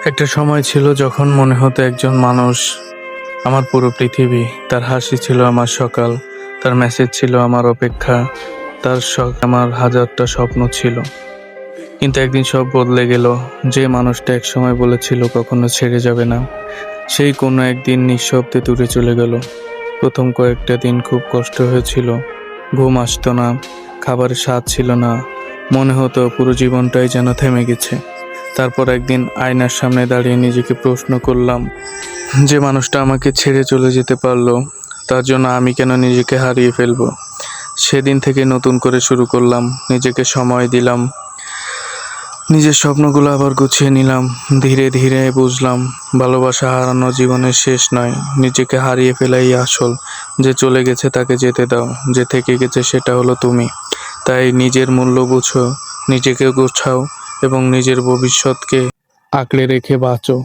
একটা সময় ছিল যখন মনে হতো একজন মানুষ আমার পুরো পৃথিবী। তার হাসি ছিল আমার সকাল, তার মেসেজ ছিল আমার অপেক্ষা, তার শখ আমার হাজারটা স্বপ্ন ছিল। কিন্তু একদিন সব বদলে গেল। যে মানুষটা একসময় বলেছিল কখনো ছেড়ে যাবে না, সেই কোনো একদিন নিঃশব্দে দূরে চলে গেল। প্রথম কয়েকটা দিন খুব কষ্ট হয়েছিল। ঘুম আসতো না, খাবারের স্বাদ ছিল না, মনে হতো পুরো জীবনটাই যেন থেমে গেছে। তারপর একদিন আয়নার সামনে দাঁড়িয়ে নিজেকে প্রশ্ন করলাম, যে মানুষটা আমাকে ছেড়ে চলে যেতে পারলো, তার জন্য আমি কেন নিজেকে হারিয়ে ফেলবো। সেদিন থেকে নতুন করে শুরু করলাম, নিজেকে সময় দিলাম, নিজের স্বপ্নগুলো আবার গুছিয়ে নিলাম। ধীরে ধীরে বুঝলাম, ভালোবাসা হারানো জীবনের শেষ নয়, নিজেকে হারিয়ে ফেলাই আসল। যে চলে গেছে তাকে যেতে দাও, যে থেকে গেছে সেটা হলো তুমি। তাই নিজের মূল্য বুঝো, নিজেকে গোছাও এবং নিজের ভবিষ্যৎকে আঁকড়ে রেখে বাঁচো।